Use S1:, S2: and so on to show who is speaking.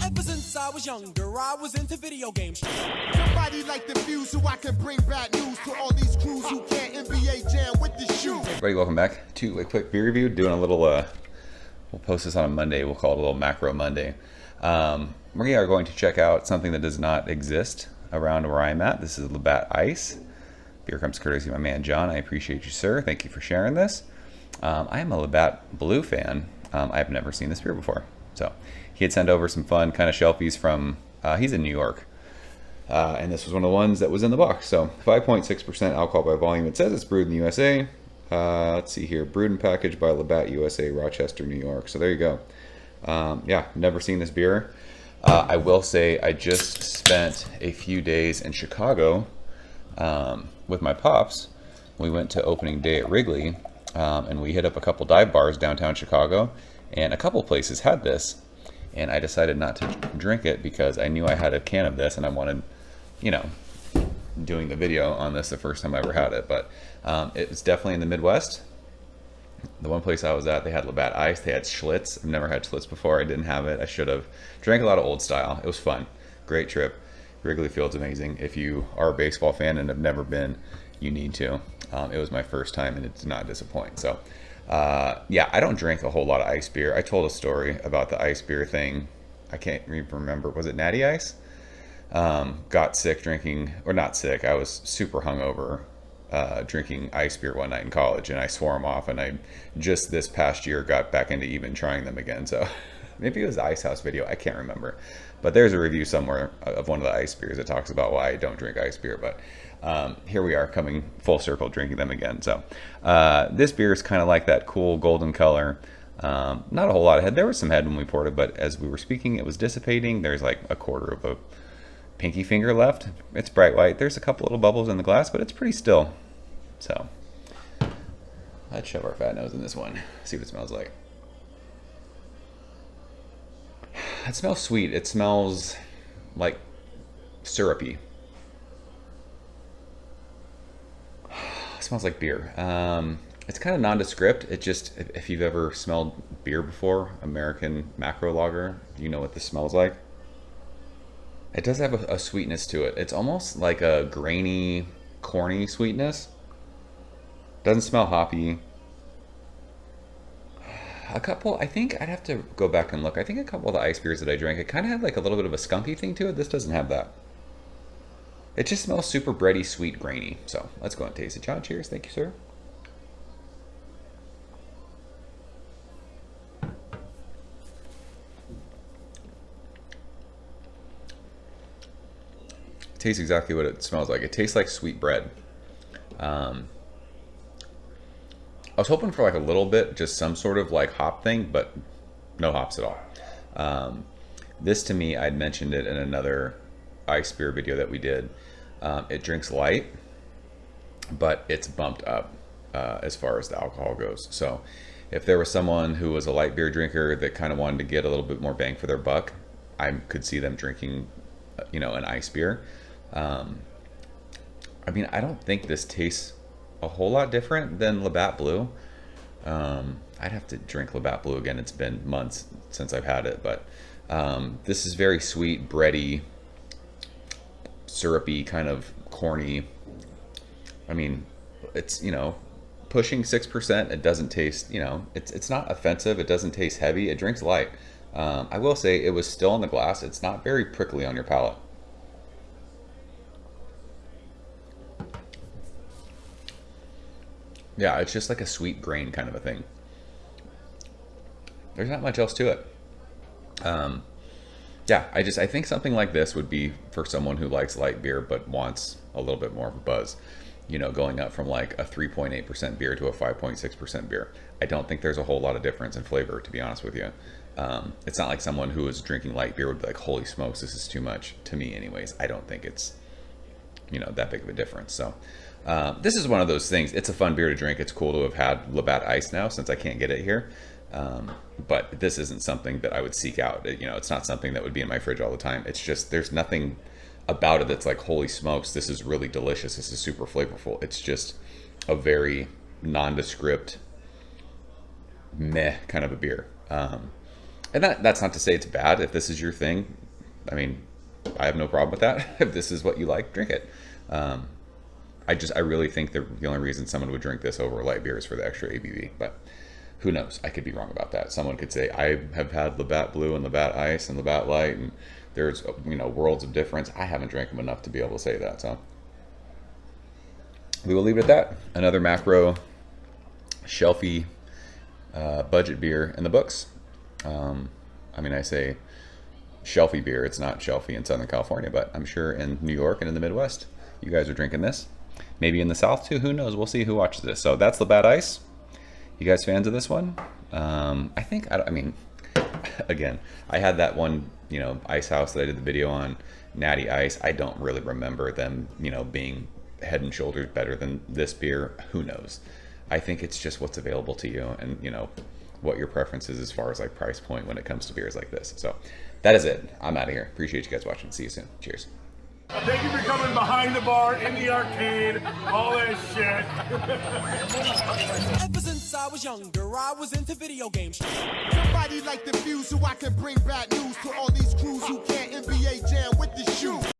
S1: Ever since I was younger, I was into video games.
S2: Somebody like the Fuse so I can bring bad news to all these crews who can't NBA jam with the shoe.
S3: Everybody, welcome back to a quick beer review. Doing a little, we'll post this on a Monday. We'll call it a little macro Monday. We are going to check out something that does not exist around where I'm at. This is Labatt Ice. Beer comes courtesy of my man John. I appreciate you, sir. Thank you for sharing this. I am a Labatt Blue fan. I've never seen this beer before. So he had sent over some fun kind of shelfies from, he's in New York. And this was one of the ones that was in the box. So 5.6% alcohol by volume. It says it's brewed in the USA. Let's see here. Brewed and packaged by Labatt USA, Rochester, New York. So there you go. Yeah, never seen this beer. I will say I just spent a few days in Chicago with my pops. We went to opening day at Wrigley, and we hit up a couple dive bars downtown Chicago, and a couple places had this, and I decided not to drink it because I knew I had a can of this and I wanted, you know, doing the video on this the first time I ever had it. But it was definitely in the Midwest. The one place I was at, they had Labatt Ice, they had Schlitz. I've never had Schlitz before. I didn't have it. I should have. Drank a lot of old style. It was fun. Great trip. Wrigley Field's amazing. If you are a baseball fan and have never been, you need to. It was my first time and it did not disappoint. So yeah, I don't drink a whole lot of ice beer. I told a story about the ice beer thing. I can't even remember. Was it Natty Ice? Got sick drinking, or not sick. I was super hungover drinking ice beer one night in college, and I swore them off, and I just this past year got back into even trying them again. So maybe it was the Ice House video, I can't remember, but there's a review somewhere of one of the ice beers that talks about why I don't drink ice beer. But here we are coming full circle drinking them again. So this beer is kind of like that cool golden color. Not a whole lot of head. There was some head when we poured it, but as we were speaking, it was dissipating. There's like a quarter of a pinky finger left. It's bright white. There's a couple little bubbles in the glass, but it's pretty still. So let's shove our fat nose in this one, see what it smells like. It smells sweet. It smells like syrupy. It smells like beer. It's kind of nondescript. It just, if you've ever smelled beer before, American macro lager, you know what this smells like. It does have a sweetness to it. It's almost like a grainy, corny sweetness. Doesn't smell hoppy. A couple, I think I'd have to go back and look. I think a couple of the ice beers that I drank, it kind of had like a little bit of a skunky thing to it. This doesn't have that. It just smells super bready, sweet, grainy. So let's go and taste it. John, cheers. Thank you, sir. It tastes exactly what it smells like. It tastes like sweet bread. I was hoping for like a little bit, just some sort of like hop thing, but no hops at all. This to me, I'd mentioned it in another ice beer video that we did. It drinks light, but it's bumped up as far as the alcohol goes. So if there was someone who was a light beer drinker that kind of wanted to get a little bit more bang for their buck, I could see them drinking, you know, an ice beer. I mean, I don't think this tastes a whole lot different than Labatt Blue. I'd have to drink Labatt Blue again. It's been months since I've had it, but this is very sweet, bready, syrupy, kind of corny. I mean, it's, you know, pushing 6%. It doesn't taste, you know, it's not offensive. It doesn't taste heavy. It drinks light. I will say it was still in the glass. It's not very prickly on your palate. Yeah, it's just like a sweet grain kind of a thing. There's not much else to it. Yeah, I think something like this would be for someone who likes light beer but wants a little bit more of a buzz. You know, going up from like a 3.8% beer to a 5.6% beer. I don't think there's a whole lot of difference in flavor, to be honest with you. It's not like someone who is drinking light beer would be like, holy smokes, this is too much. To me anyways, I don't think it's, you know, that big of a difference. So this is one of those things. It's a fun beer to drink. It's cool to have had Labatt Ice now since I can't get it here. But this isn't something that I would seek out. You know, it's not something that would be in my fridge all the time. It's just, there's nothing about it that's like, holy smokes, this is really delicious. This is super flavorful. It's just a very nondescript, meh kind of a beer. And that's not to say it's bad. If this is your thing, I mean, I have no problem with that. If this is what you like, drink it. I really think the only reason someone would drink this over light beer is for the extra ABV, but who knows? I could be wrong about that. Someone could say, I have had Labatt Blue and Labatt Ice and Labatt Light, and there's, worlds of difference. I haven't drank them enough to be able to say that. So we will leave it at that. Another macro shelfy budget beer in the books. I say shelfy beer. It's not shelfy in Southern California, but I'm sure in New York and in the Midwest, you guys are drinking this. Maybe in the South too. Who knows? We'll see who watches this. So that's Labatt Ice. You guys fans of this one? Again, I had that one, ice house that I did the video on, Natty Ice. I don't really remember them, being head and shoulders better than this beer. Who knows? I think it's just what's available to you and, what your preference is as far as like price point when it comes to beers like this. So that is it. I'm out of here. Appreciate you guys watching. See you soon. Cheers.
S4: Thank you for coming behind the bar, in the arcade, all that shit.
S1: Ever since I was younger, I was into video games.
S2: Somebody like the Fuse so I can bring bad news to all these crews who can't NBA jam with the shoe.